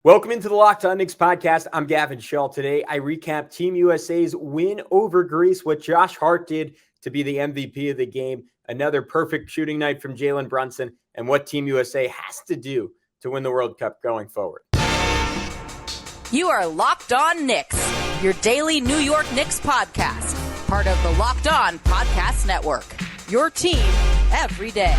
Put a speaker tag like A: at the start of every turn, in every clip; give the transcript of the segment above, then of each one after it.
A: Welcome into the Locked On Knicks podcast. I'm Gavin Schall. Today, I recap Team USA's win over Greece, what Josh Hart did to be the MVP of the game, another perfect shooting night from Jalen Brunson, and what Team USA has to do to win the World Cup going forward.
B: You are Locked On Knicks, your daily New York Knicks podcast, part of the Locked On Podcast Network, your team every day.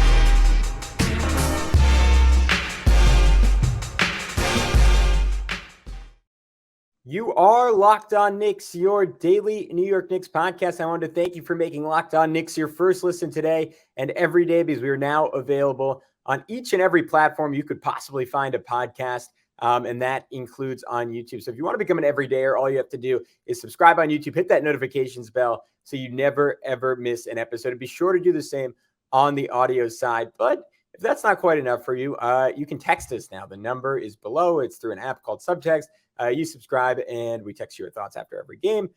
A: You are Locked On Knicks, your daily New York Knicks podcast. I want to thank you for making Locked On Knicks your first listen today and every day, because we are now available on each and every platform you could possibly find a podcast, and that includes on YouTube. So if you want to become an everydayer, all you have to do is subscribe on YouTube, hit that notifications bell so you never, ever miss an episode. And be sure to do the same on the audio side. But if that's not quite enough for you, you can text us now. The number is below. It's through an app called Subtext. You subscribe, and we text you your thoughts after every game.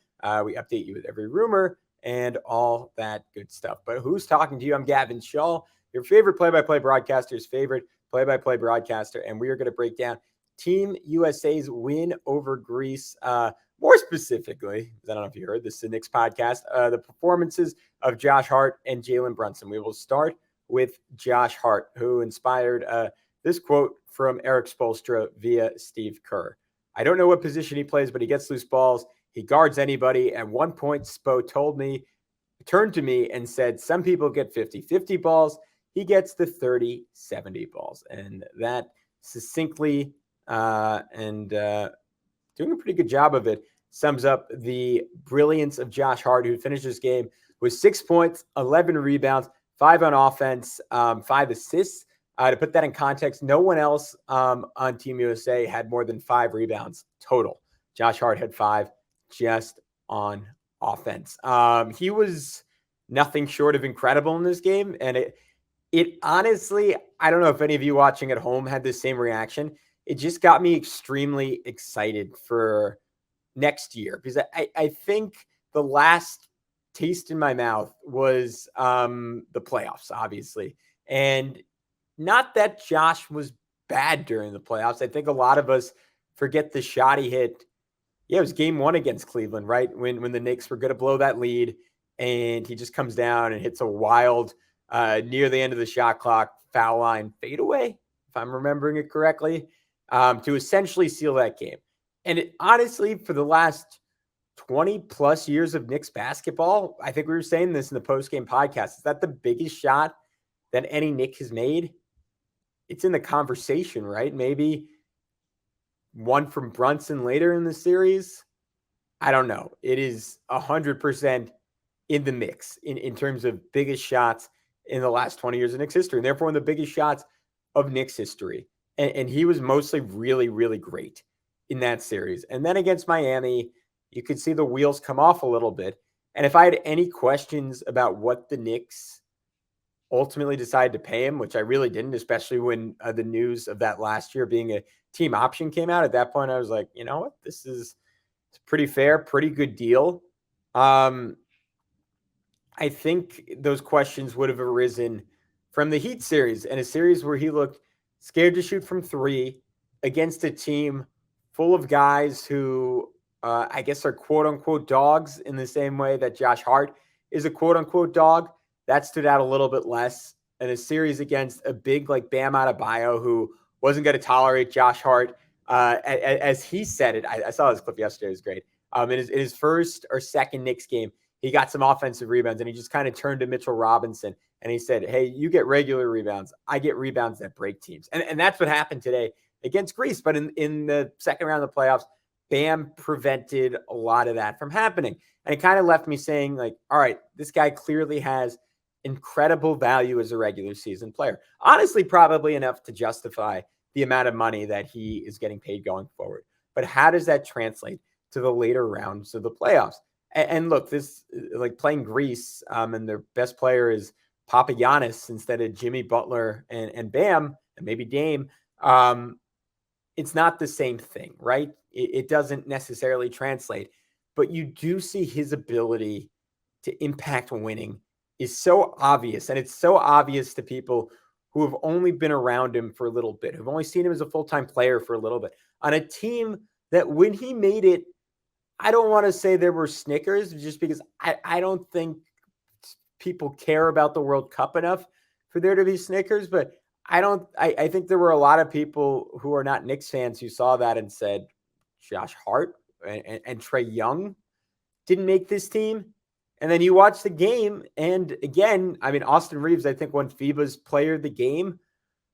A: We update you with every rumor and all that good stuff. But who's talking to you? I'm Gavin Schall, your favorite play-by-play broadcaster's favorite play-by-play broadcaster, and we are going to break down Team USA's win over Greece. More specifically, I don't know if you heard, this is the Knicks podcast, the performances of Josh Hart and Jalen Brunson. We will start with Josh Hart, who inspired this quote from Eric Spoelstra via Steve Kerr. I don't know what position he plays, but he gets loose balls. He guards anybody. At one point, Spo turned to me and said, some people get 50-50 balls. He gets the 30-70 balls. And that succinctly and doing a pretty good job of it sums up the brilliance of Josh Hart, who finished this game with 6 points, 11 rebounds, 5 on offense, 5 assists. To put that in context, no one else on Team USA had more than 5 rebounds total. Josh Hart had 5 just on offense. He was nothing short of incredible in this game. And it honestly, I don't know if any of you watching at home had the same reaction. It just got me extremely excited for next year, because I think the last taste in my mouth was the playoffs, obviously. And not that Josh was bad during the playoffs. I think a lot of us forget the shot he hit. Yeah, it was game 1 against Cleveland, right? When the Knicks were going to blow that lead, and he just comes down and hits a wild, near the end of the shot clock, foul line fadeaway, if I'm remembering it correctly, to essentially seal that game. And it, honestly, for the last 20 plus years of Knicks basketball, I think we were saying this in the post-game podcast, is that the biggest shot that any Knick has made? It's in the conversation, right? Maybe one from Brunson later in the series. I don't know. It is 100% in the mix in terms of biggest shots in the last 20 years of Knicks history, and therefore one of the biggest shots of Knicks history. And he was mostly really, really great in that series. And then against Miami, you could see the wheels come off a little bit. And if I had any questions about what the Knicks ultimately decided to pay him, which I really didn't, especially when the news of that last year being a team option came out. At that point, I was like, you know what? This is pretty fair, pretty good deal. I think those questions would have arisen from the Heat series, and a series where he looked scared to shoot from 3 against a team full of guys who I guess are quote-unquote dogs, in the same way that Josh Hart is a quote-unquote dog. That stood out a little bit less. In a series against a big like Bam Adebayo, who wasn't going to tolerate Josh Hart. As he said it, I saw this clip yesterday. It was great. In his first or second Knicks game, he got some offensive rebounds, and he just kind of turned to Mitchell Robinson, and he said, hey, you get regular rebounds. I get rebounds that break teams. And that's what happened today against Greece. But in the second round of the playoffs, Bam prevented a lot of that from happening. And it kind of left me saying, like, all right, this guy clearly has incredible value as a regular season player. Honestly, probably enough to justify the amount of money that he is getting paid going forward. But how does that translate to the later rounds of the playoffs? And look, this, like playing Greece, and their best player is Papagiannis instead of Jimmy Butler and Bam, and maybe Dame. It's not the same thing, right? It doesn't necessarily translate. But you do see his ability to impact winning is so obvious. And it's so obvious to people who have only been around him for a little bit, who've only seen him as a full-time player for a little bit. on a team that when he made it, I don't want to say there were snickers just because I don't think people care about the World Cup enough for there to be snickers, but I think there were a lot of people who are not Knicks fans who saw that and said, Josh Hart and Trae Young didn't make this team. And then you watch the game, and again, I mean, Austin Reaves, I think, won FIBA's player of the game.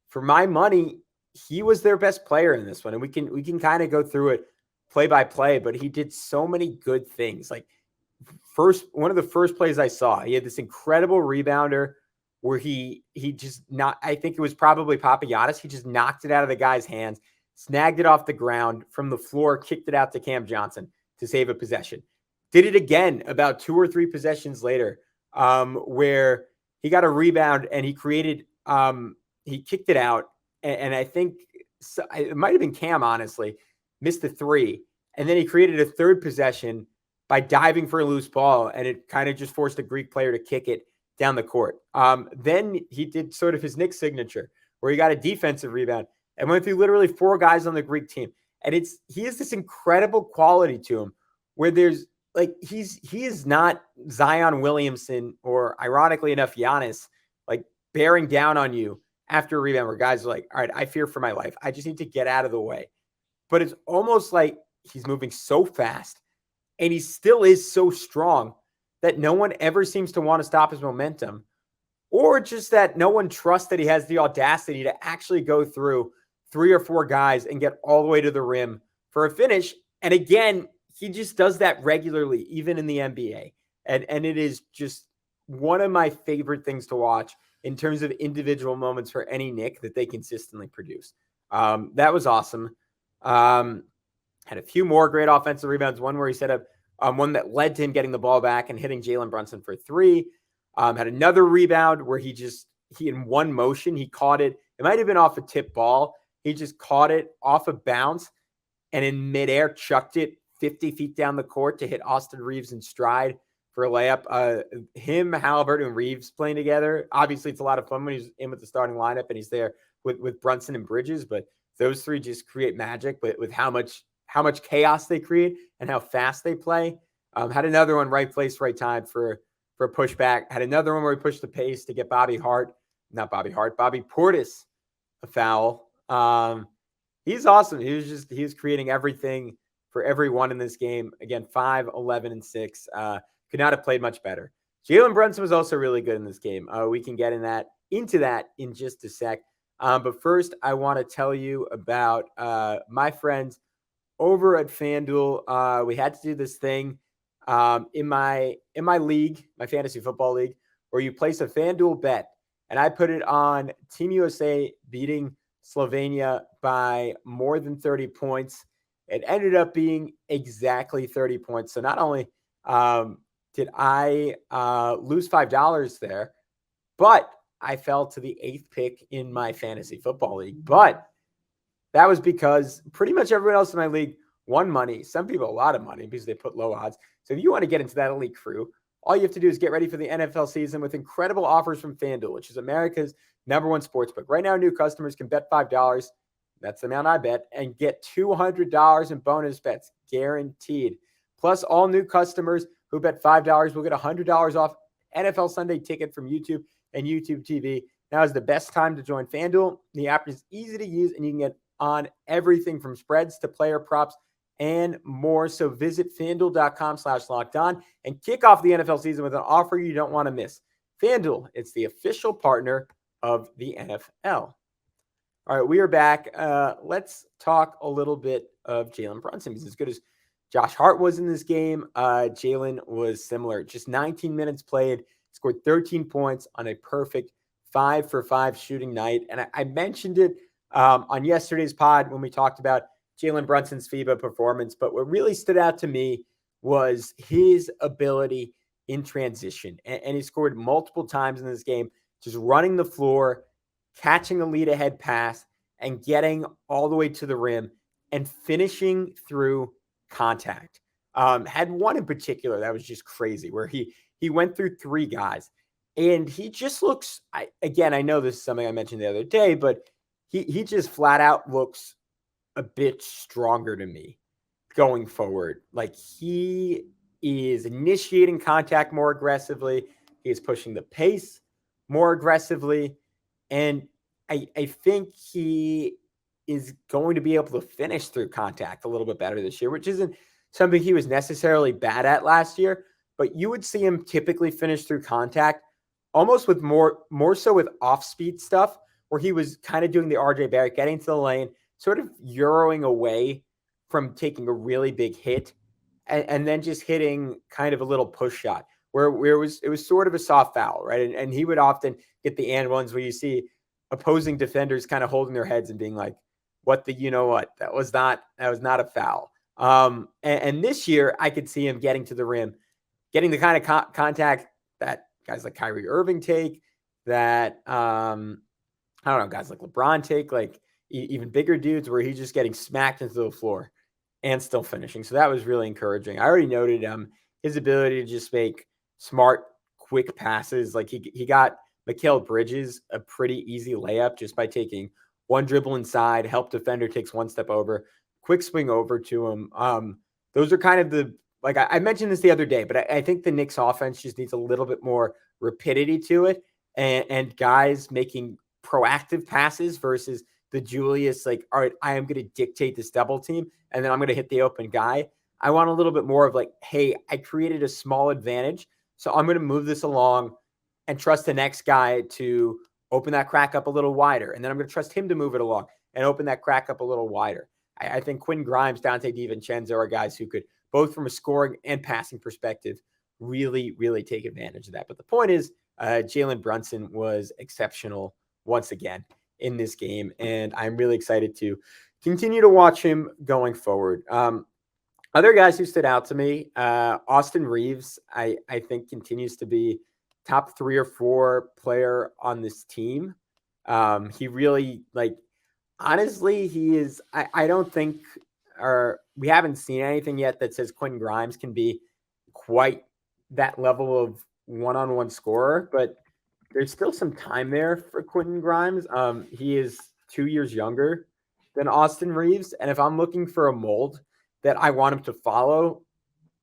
A: For my money, he was their best player in this one. And we can kind of go through it play by play, but he did so many good things. Like one of the first plays I saw, he had this incredible rebounder where he just I think it was probably Papagiannis. He just knocked it out of the guy's hands, snagged it off the ground from the floor, kicked it out to Cam Johnson to save a possession. Did it again about 2 or 3 possessions later, where he got a rebound and he created, he kicked it out. And I think it might have been Cam, honestly, missed the 3. And then he created a third possession by diving for a loose ball. And it kind of just forced a Greek player to kick it down the court. Then he did sort of his Knicks signature where he got a defensive rebound and went through literally 4 guys on the Greek team. And he has this incredible quality to him where there's, like, he is not Zion Williamson or, ironically enough, Giannis, like bearing down on you after a rebound where guys are like, all right, I fear for my life. I just need to get out of the way. But it's almost like he's moving so fast and he still is so strong that no one ever seems to want to stop his momentum, or just that no one trusts that he has the audacity to actually go through 3 or 4 guys and get all the way to the rim for a finish. And again, he just does that regularly, even in the NBA. And it is just one of my favorite things to watch in terms of individual moments for any Knick that they consistently produce. That was awesome. Had a few more great offensive rebounds. One where he set up one that led to him getting the ball back and hitting Jalen Brunson for 3. Had another rebound where he in one motion, he caught it. It might have been off a tip ball. He just caught it off a bounce and in midair chucked it 50 feet down the court to hit Austin Reaves in stride for a layup. Him, Halliburton, and Reaves playing together. Obviously, it's a lot of fun when he's in with the starting lineup and he's there with Brunson and Bridges, but those 3 just create magic with how much chaos they create and how fast they play. Had another one, right place, right time for a pushback. Had another one where he pushed the pace to get Bobby Portis a foul. He's awesome. He was creating everything for everyone in this game. Again, 5, 11, and 6. Could not have played much better. Jalen Brunson was also really good in this game. We can get into that in just a sec. But first, I want to tell you about my friends over at FanDuel. We had to do this thing in my league, my fantasy football league, where you place a FanDuel bet, and I put it on Team USA beating Slovenia by more than 30 points. It ended up being exactly 30 points. So not only did I lose $5 there, but I fell to the 8th pick in my fantasy football league. But that was because pretty much everyone else in my league won money. Some people a lot of money because they put low odds. So if you want to get into that elite crew, all you have to do is get ready for the NFL season with incredible offers from FanDuel, which is America's #1 sportsbook. Right now, new customers can bet $5. That's the amount I bet, and get $200 in bonus bets guaranteed. Plus, all new customers who bet $5 will get $100 off NFL Sunday ticket from YouTube and YouTube TV. Now is the best time to join FanDuel. The app is easy to use, and you can get on everything from spreads to player props and more. So visit FanDuel.com/lockedon and kick off the NFL season with an offer you don't want to miss. FanDuel, it's the official partner of the NFL. All right, we are back. Let's talk a little bit of Jalen Brunson, because as good as Josh Hart was in this game, Jalen was similar. Just 19 minutes played, scored 13 points on a perfect 5-for-5 shooting night. And I mentioned it on yesterday's pod when we talked about Jalen Brunson's FIBA performance, but what really stood out to me was his ability in transition. And he scored multiple times in this game, just running the floor, catching a lead ahead pass, and getting all the way to the rim and finishing through contact. Had one in particular that was just crazy, where he went through 3 guys, and he just looks, I know this is something I mentioned the other day, but he just flat out looks a bit stronger to me going forward. Like, he is initiating contact more aggressively. He is pushing the pace more aggressively. And I think he is going to be able to finish through contact a little bit better this year, which isn't something he was necessarily bad at last year. But you would see him typically finish through contact almost with more so with off-speed stuff, where he was kind of doing the RJ Barrett, getting to the lane, sort of euroing away from taking a really big hit, and then just hitting kind of a little push shot where it was sort of a soft foul, right? And he would often get the and ones where you see opposing defenders kind of holding their heads and being like, "What the you know what? That was not a foul." And this year, I could see him getting to the rim, getting the kind of contact that guys like Kyrie Irving take, that I don't know, guys like LeBron take, like even bigger dudes, where he's just getting smacked into the floor and still finishing. So that was really encouraging. I already noted his ability to just make smart, quick passes. Like he got Mikal Bridges a pretty easy layup just by taking one dribble inside, help defender takes one step over, quick swing over to him. Those are kind of the, like I mentioned this the other day, but I think the Knicks offense just needs a little bit more rapidity to it, and guys making proactive passes versus the Julius, like, all right, I am going to dictate this double team, and then I'm going to hit the open guy. I want a little bit more of like, hey, I created a small advantage, so I'm going to move this along and trust the next guy to open that crack up a little wider. And then I'm going to trust him to move it along and open that crack up a little wider. I think Quentin Grimes, Dante DiVincenzo are guys who could, both from a scoring and passing perspective, really, really take advantage of that. But the point is, Jalen Brunson was exceptional once again in this game, and I'm really excited to continue to watch him going forward. Other guys who stood out to me, Austin Reaves, I think continues to be top 3 or 4 player on this team. He really, like, honestly, he is, I don't think, or we haven't seen anything yet that says Quentin Grimes can be quite that level of one-on-one scorer, but there's still some time there for Quentin Grimes. He is 2 years younger than Austin Reaves, and if I'm looking for a mold that I want him to follow,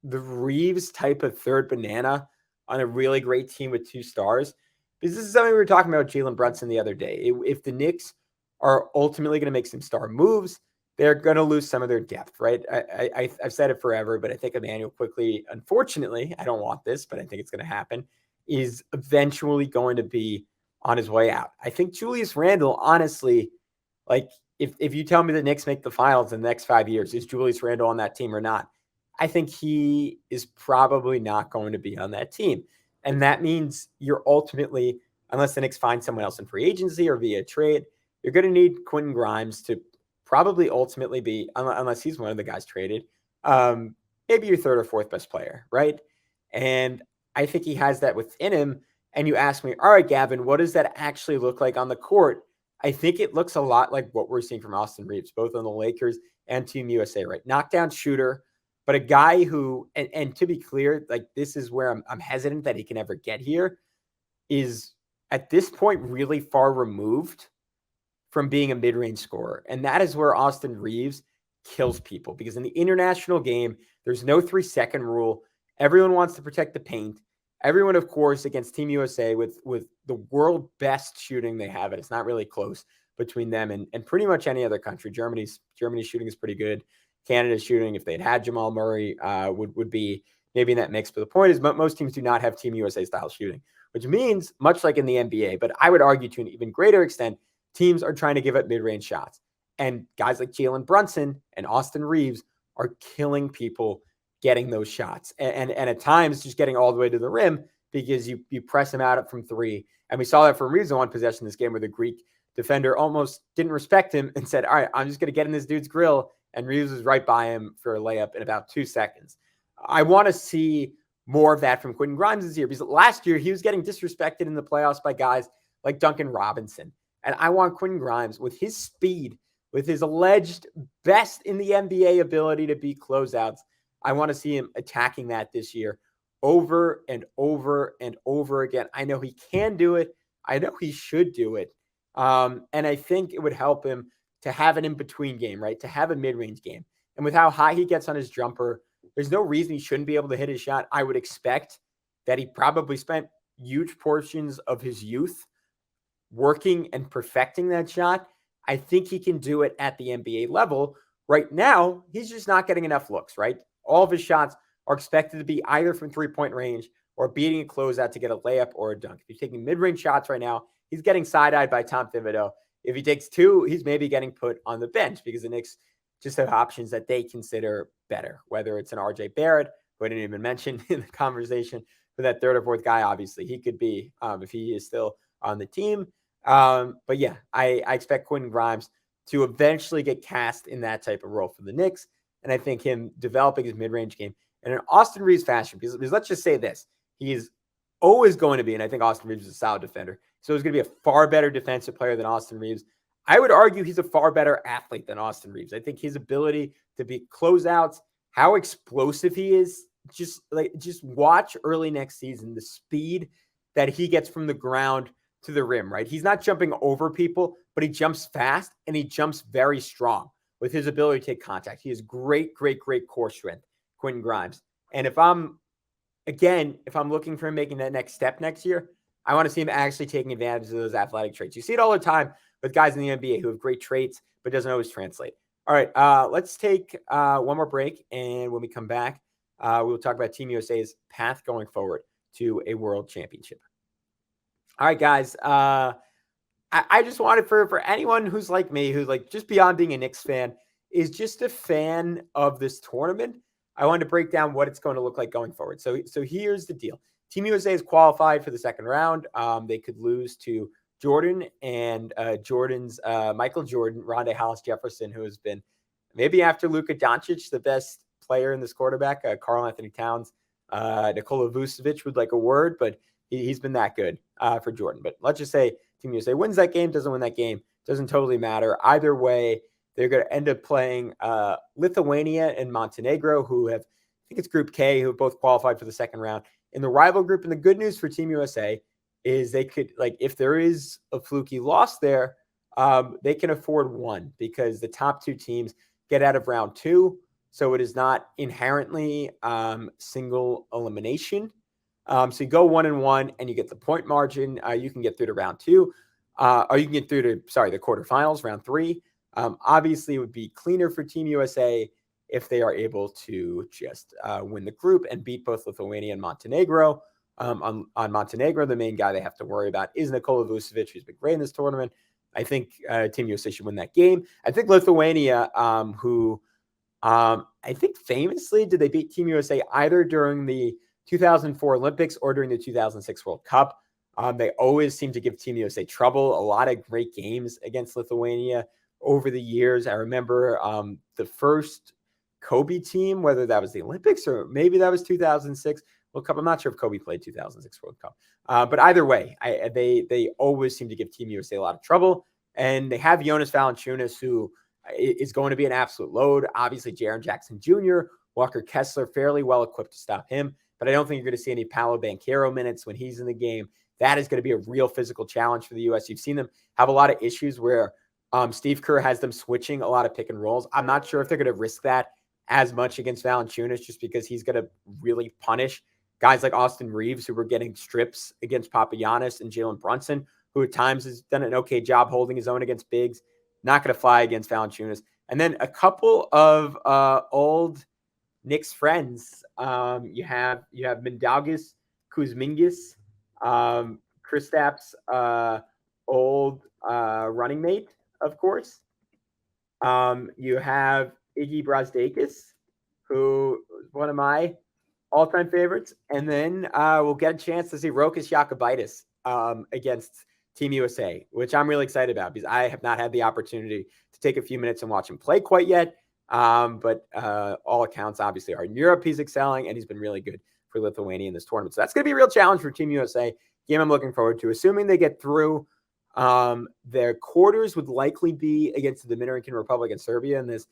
A: the Reaves type of third banana on a really great team with 2 stars, because this is something we were talking about Jalen Brunson the other day. If the Knicks are ultimately going to make some star moves, they're going to lose some of their depth, right? I've said it forever, but I think Emmanuel quickly, unfortunately, I don't want this, but I think it's going to happen, is eventually going to be on his way out. I think Julius Randle, honestly, like, if you tell me the Knicks make the finals in the next 5 years, is Julius Randle on that team or not? I think he is probably not going to be on that team. And that means you're ultimately, unless the Knicks find someone else in free agency or via trade, you're going to need Quentin Grimes to probably ultimately be, unless he's one of the guys traded, maybe your 3rd or 4th best player, right? And I think he has that within him. And you ask me, all right, Gavin, what does that actually look like on the court? I think it looks a lot like what we're seeing from Austin Reaves, both on the Lakers and Team USA, right? Knockdown shooter, but a guy who, and to be clear, like, this is where I'm hesitant that he can ever get here, is at this point really far removed from being a mid-range scorer. And that is where Austin Reaves kills people, because in the international game, there's no 3-second rule. Everyone wants to protect the paint. Everyone, of course, against Team USA with the world best shooting they have, and it's not really close between them and pretty much any other country. Germany's shooting is pretty good. Canada's shooting, if they'd had Jamal Murray, would be maybe in that mix. But the point is, most teams do not have Team USA style shooting, which means, much like in the NBA, but I would argue to an even greater extent, teams are trying to give up mid-range shots. And guys like Jalen Brunson and Austin Reaves are killing people getting those shots. And at times just getting all the way to the rim, because you press him out from 3. And we saw that from Reaves on one possession in this game, where the Greek defender almost didn't respect him and said, all right, I'm just going to get in this dude's grill. And Reaves was right by him for a layup in about 2 seconds. I want to see more of that from Quentin Grimes this year, because last year he was getting disrespected in the playoffs by guys like Duncan Robinson. And I want Quentin Grimes, with his speed, with his alleged best in the NBA ability to beat closeouts, I want to see him attacking that this year over and over and over again. I know he can do it. I know he should do it. And I think it would help him to have an in-between game, right? To have a mid-range game. And with how high he gets on his jumper, there's no reason he shouldn't be able to hit his shot. I would expect that he probably spent huge portions of his youth working and perfecting that shot. I think he can do it at the NBA level. Right now, he's just not getting enough looks, right? All of his shots are expected to be either from three-point range or beating a closeout to get a layup or a dunk. If he's taking mid-range shots right now, he's getting side-eyed by Tom Thibodeau. If he takes two, he's maybe getting put on the bench because the Knicks just have options that they consider better, whether it's an RJ Barrett, who I didn't even mention in the conversation, for that third or fourth guy, obviously, he could be if he is still on the team. But yeah, I expect Quentin Grimes to eventually get cast in that type of role for the Knicks. And I think him developing his mid-range game in an Austin Reaves fashion, because let's just say this, he is always going to be, and I think Austin Reaves is a solid defender, so he's going to be a far better defensive player than Austin Reaves. I would argue he's a far better athlete than Austin Reaves. I think his ability to beat closeouts, how explosive he is, just watch early next season, the speed that he gets from the ground to the rim, right? He's not jumping over people, but he jumps fast and he jumps very strong with his ability to take contact. He has great core strength, Quentin Grimes. And if I'm looking for him making that next step next year, I want to see him actually taking advantage of those athletic traits. You see it all the time with guys in the NBA who have great traits, but doesn't always translate. All right, let's take one more break. And when we come back, we'll talk about Team USA's path going forward to a world championship. All right, guys. I just wanted for anyone who's like me, who's like just beyond being a Knicks fan, is just a fan of this tournament. I wanted to break down what it's going to look like going forward. So here's the deal. Team USA is qualified for the second round. They could lose to Jordan and Jordan's Michael Jordan, Rondae Hollis-Jefferson, who has been maybe after Luka Doncic, the best player in this quarterback, Karl Anthony Towns, Nikola Vucevic would like a word, but he's been that good for Jordan. But let's just say Team USA wins that game, doesn't win that game, doesn't totally matter. Either way, they're going to end up playing Lithuania and Montenegro, who have, I think it's Group K, who have both qualified for the second round. In the rival group, and the good news for Team USA is they could, if there is a fluky loss there, they can afford one because the top two teams get out of round two. So it is not inherently single elimination. So you go 1-1 and you get the point margin. You can get through to round two, or you can get through to, the quarterfinals, round three. Obviously, it would be cleaner for Team USA if they are able to just win the group and beat both Lithuania and Montenegro. On Montenegro, the main guy they have to worry about is Nikola Vucevic, who's been great in this tournament. I think Team USA should win that game. I think Lithuania, who I think famously, did they beat Team USA either during the 2004 Olympics or during the 2006 World Cup? They always seem to give Team USA trouble. A lot of great games against Lithuania over the years. I remember the first Kobe team, whether that was the Olympics or maybe that was 2006 World Cup. I'm not sure if Kobe played 2006 World Cup. But either way, they always seem to give Team USA a lot of trouble. And they have Jonas Valanciunas, who is going to be an absolute load. Obviously, Jaren Jackson Jr., Walker Kessler, fairly well equipped to stop him. But I don't think you're going to see any Paolo Banchero minutes when he's in the game. That is going to be a real physical challenge for the U.S. You've seen them have a lot of issues where Steve Kerr has them switching a lot of pick and rolls. I'm not sure if they're going to risk that as much against Valanciunas just because he's going to really punish guys like Austin Reaves, who were getting strips against Papagiannis, and Jalen Brunson, who at times has done an okay job holding his own against bigs. Not going to fly against Valanciunas. And then a couple of old Knicks friends. You have Mindaugas Kuzmingas, Kristap's old running mate, of course. You have Iggy Brazdeikis, who is one of my all-time favorites. And then we'll get a chance to see Rokas Jokubaitis against Team USA, which I'm really excited about because I have not had the opportunity to take a few minutes and watch him play quite yet. But all accounts obviously are in Europe. He's excelling, and he's been really good for Lithuania in this tournament. So that's going to be a real challenge for Team USA. Game I'm looking forward to. Assuming they get through, their quarters would likely be against the Dominican Republic and Serbia. And this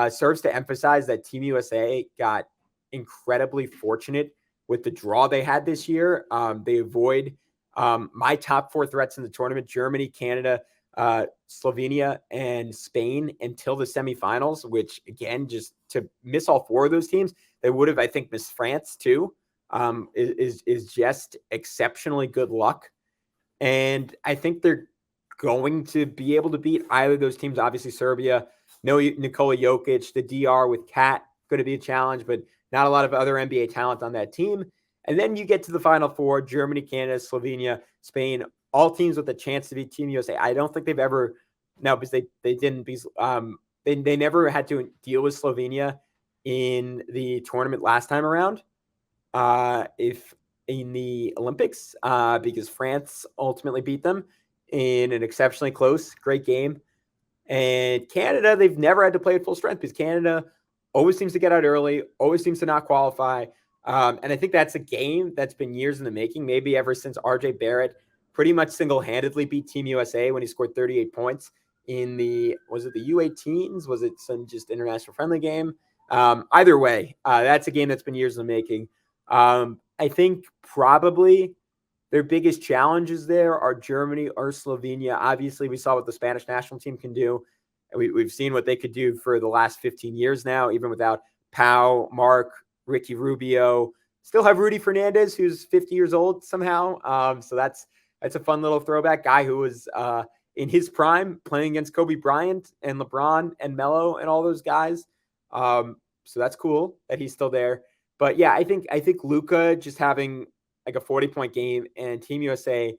A: serves to emphasize that Team USA got incredibly fortunate with the draw they had this year. They avoid my top four threats in the tournament: Germany, Canada, Slovenia and Spain until the semifinals, which again, just to miss all 4 of those teams, they would have, I think, missed France too, is just exceptionally good luck. And I think they're going to be able to beat either of those teams. Obviously, Serbia, no Nikola Jokic, the DR with Kat, going to be a challenge, but not a lot of other NBA talent on that team. And then you get to the Final Four, Germany, Canada, Slovenia, Spain, all teams with a chance to beat Team USA. I don't think they've ever, no, because they didn't be, they never had to deal with Slovenia in the tournament last time around. If in the Olympics, because France ultimately beat them in an exceptionally close, great game. And Canada, they've never had to play at full strength because Canada always seems to get out early, always seems to not qualify. And I think that's a game that's been years in the making, maybe ever since RJ Barrett pretty much single-handedly beat Team USA when he scored 38 points in was it the U18s? Was it some just international friendly game? Either way, that's a game that's been years in the making. I think probably their biggest challenges there are Germany or Slovenia. Obviously, we saw what the Spanish national team can do. We've seen what they could do for the last 15 years now, even without Pau, Mark, Ricky Rubio. Still have Rudy Fernandez, who's 50 years old somehow. So that's a fun little throwback. Guy who was in his prime playing against Kobe Bryant and LeBron and Melo and all those guys. So that's cool that he's still there. But yeah, I think Luka just having like a 40-point game and Team USA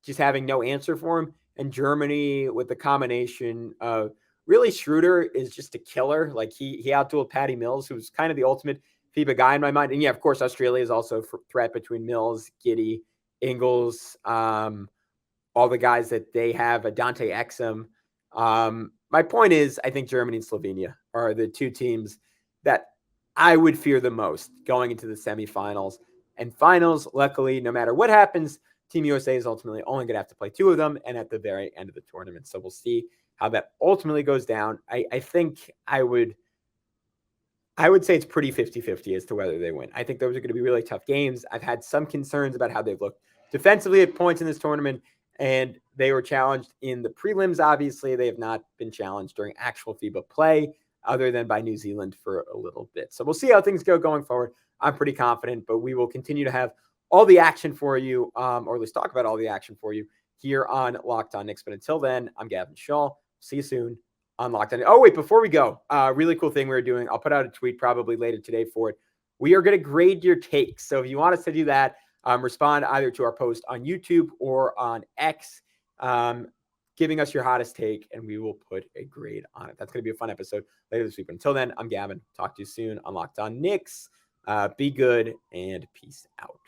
A: just having no answer for him, and Germany with the combination of really Schroeder is just a killer. Like he outdueled Patty Mills, who's kind of the ultimate FIBA guy in my mind. And yeah, of course, Australia is also a threat between Mills, Giddey, Ingles, all the guys that they have, Dante Exum. My point is, I think Germany and Slovenia are the 2 teams that I would fear the most going into the semifinals and finals. Luckily, no matter what happens, Team USA is ultimately only going to have to play 2 of them and at the very end of the tournament. So we'll see how that ultimately goes down. I think I would say it's pretty 50-50 as to whether they win. I think those are going to be really tough games. I've had some concerns about how they've looked defensively at points in this tournament, and they were challenged in the prelims. Obviously, they have not been challenged during actual FIBA play other than by New Zealand for a little bit. So we'll see how things go going forward. I'm pretty confident, but we will continue to have all the action for you, or at least talk about all the action for you here on Locked On Knicks. But until then, I'm Gavin Schall. See you soon on Locked On. Oh, wait, before we go, really cool thing we're doing. I'll put out a tweet probably later today for it. We are going to grade your takes. So if you want us to do that, respond either to our post on YouTube or on X, giving us your hottest take, and we will put a grade on it. That's going to be a fun episode later this week. But until then, I'm Gavin. Talk to you soon on Locked On Knicks. Be good and peace out.